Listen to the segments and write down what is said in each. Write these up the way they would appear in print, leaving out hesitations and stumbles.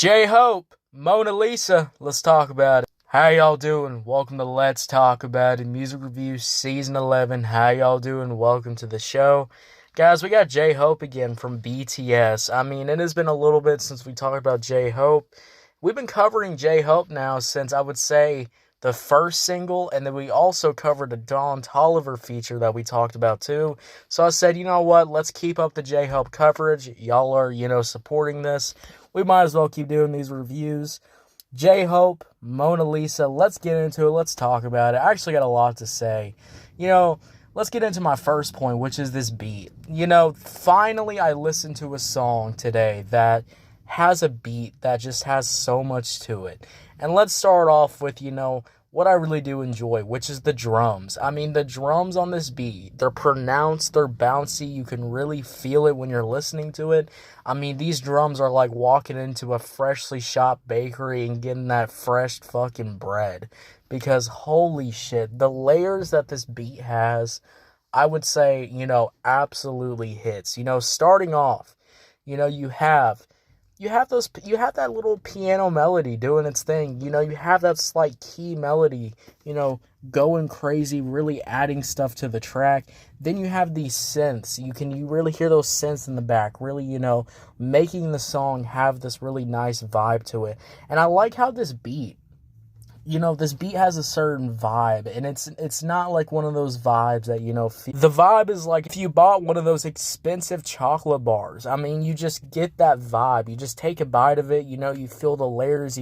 J-Hope, Mona Lisa, let's talk about it. How y'all doing? Welcome to Let's Talk About It, Music Reviews Season 11. How y'all doing? Welcome to the show. Guys, we got J-Hope again from BTS. I mean, it has been a little bit since we talked about J-Hope. We've been covering J-Hope now since, I would say, the first single, and then we also covered a Don Toliver feature that we talked about too. So I said, you know what, let's keep up the J-Hope coverage. Y'all are, supporting this. We might as well keep doing these reviews. J-Hope, Mona Lisa, let's get into it. Let's talk about it. I actually got a lot to say. Let's get into my first point, which is this beat. Finally I listened to a song today that has a beat that just has so much to it. And let's start off with, what I really do enjoy, which is the drums. I mean, the drums on this beat, they're pronounced, they're bouncy. You can really feel it when you're listening to it. I mean, these drums are like walking into a freshly shopped bakery and getting that fresh fucking bread. Because holy shit, the layers that this beat has, I would say, absolutely hits. Starting off, you have that little piano melody doing its thing. You have that slight key melody, going crazy, really adding stuff to the track. Then you have these synths. You really hear those synths in the back, really, making the song have this really nice vibe to it. And I like how this beat has a certain vibe, and it's not like one of those vibes that, the vibe is like if you bought one of those expensive chocolate bars. I mean, you just get that vibe. You just take a bite of it, you feel the layers,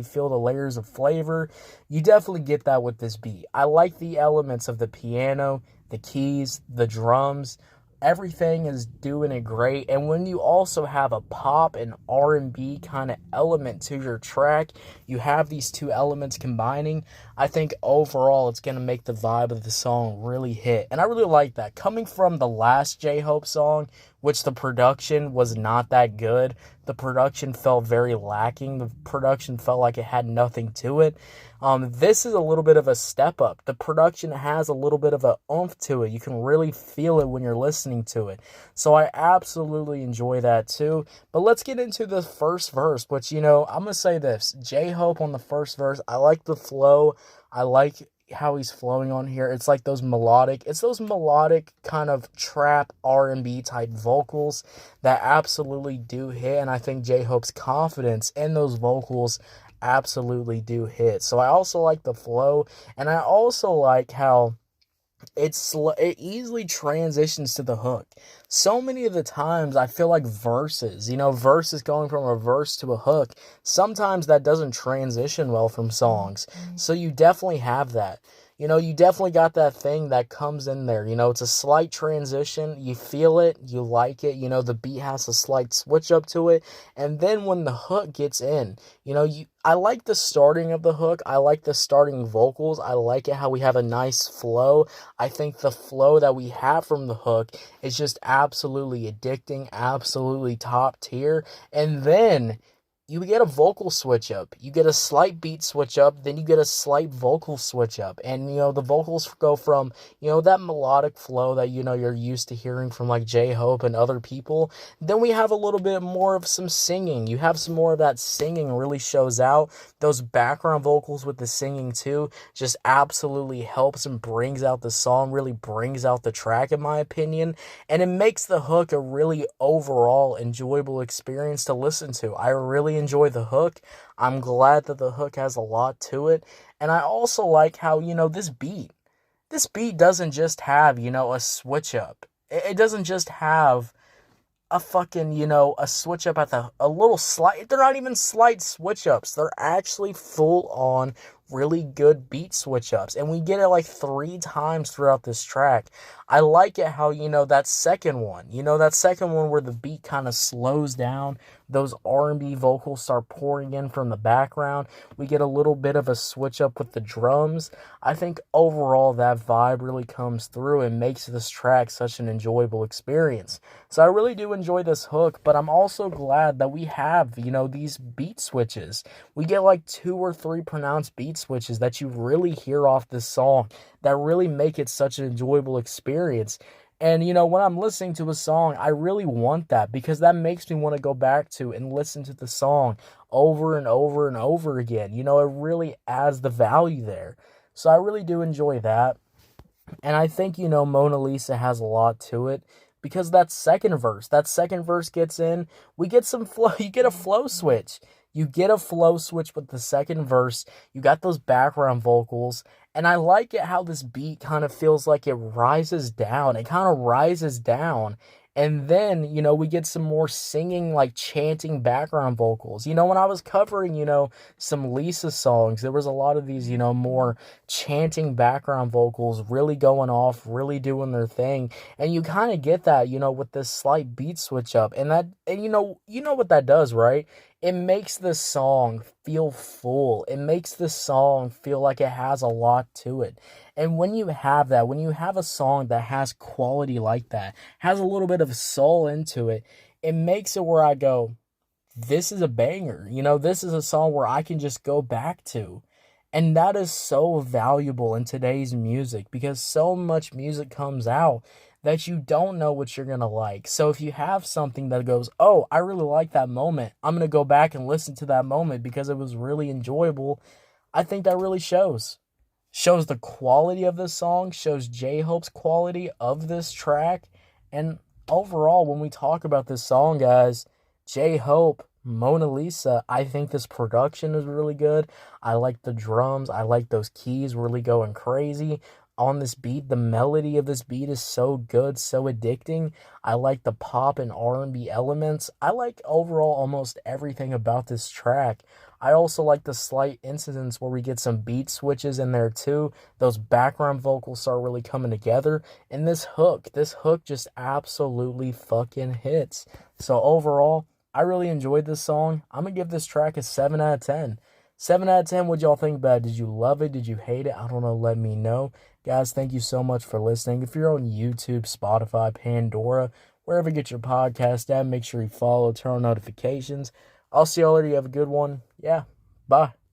of flavor. You definitely get that with this beat. I like the elements of the piano, the keys, the drums. Everything is doing it great. And when you also have a pop and R&B kind of element to your track, you have these two elements combining, I think overall it's going to make the vibe of the song really hit. And I really like that. Coming from the last J-Hope song, which the production was not that good. The production felt very lacking. The production felt like it had nothing to it. This is a little bit of a step up. The production has a little bit of a oomph to it. You can really feel it when you're listening to it. So I absolutely enjoy that too. But let's get into the first verse, which, I'm going to say this. J-Hope on the first verse, I like the flow. I like how he's flowing on here. It's like those melodic kind of trap R&B type vocals that absolutely do hit. And I think J-Hope's confidence in those vocals absolutely do hit. So I also like the flow, and I also like how it easily transitions to the hook. So many of the times I feel like verses going from a verse to a hook, sometimes that doesn't transition well from songs. So you definitely have that. You definitely got that thing that comes in there. It's a slight transition. You feel it. You like it. The beat has a slight switch up to it. And then when the hook gets in, I like the starting of the hook. I like the starting vocals. I like it how we have a nice flow. I think the flow that we have from the hook is just absolutely addicting, absolutely top tier. And then you get a vocal switch up. You get a slight beat switch up, then you get a slight vocal switch up. And, the vocals go from, that melodic flow that, you're used to hearing from like J-Hope and other people. Then we have a little bit more of some singing. You have some more of that singing really shows out. Those background vocals with the singing too just absolutely helps and brings out the song, really brings out the track in my opinion. And it makes the hook a really overall enjoyable experience to listen to. I really enjoy the hook. I'm glad that the hook has a lot to it. And I also like how, this beat doesn't just have, a switch up. It doesn't just have a fucking, a switch up at a little slight. They're not even slight switch ups. They're actually full on really good beat switch ups. And we get it like 3 times throughout this track. I like it how, that second one where the beat kind of slows down, those R&B vocals start pouring in from the background. We get a little bit of a switch up with the drums. I think overall that vibe really comes through and makes this track such an enjoyable experience. So I really do enjoy this hook, but I'm also glad that we have, these beat switches. We get like 2 or 3 pronounced beat switches that you really hear off this song that really make it such an enjoyable experience. And, when I'm listening to a song, I really want that because that makes me want to go back to and listen to the song over and over and over again. It really adds the value there. So I really do enjoy that. And I think, Mona Lisa has a lot to it because that second verse gets in, we get some flow, you get a flow switch. You get a flow switch with the second verse. You got those background vocals. And I like it how this beat kind of feels like it rises down. It kind of rises down. And then, we get some more singing, like chanting background vocals. When I was covering, some Lisa songs, there was a lot of these, more chanting background vocals really going off, really doing their thing. And you kind of get that, with this slight beat switch up. And you know what that does, right? It makes the song feel full. It makes the song feel like it has a lot to it. And when you have that, when you have a song that has quality like that, has a little bit of soul into it, it makes it where I go, this is a banger. This is a song where I can just go back to. And that is so valuable in today's music because so much music comes out that you don't know what you're going to like. So if you have something that goes, oh, I really like that moment, I'm going to go back and listen to that moment because it was really enjoyable, I think that really shows. Shows the quality of this song, shows J-Hope's quality of this track. And overall, when we talk about this song, guys, J-Hope, Mona Lisa, I think this production is really good. I like the drums. I like those keys really going crazy on this beat. The melody of this beat is so good, so addicting. I like the pop and R&B elements. I like overall almost everything about this track. I also like the slight incidents where we get some beat switches in there too. Those background vocals start really coming together. And this hook just absolutely fucking hits. So overall, I really enjoyed this song. I'm going to give this track a 7 out of 10. 7 out of 10, what'd y'all think about it? Did you love it? Did you hate it? I don't know. Let me know. Guys, thank you so much for listening. If you're on YouTube, Spotify, Pandora, wherever you get your podcast at, make sure you follow, turn on notifications. I'll see y'all later. You have a good one. Yeah, bye.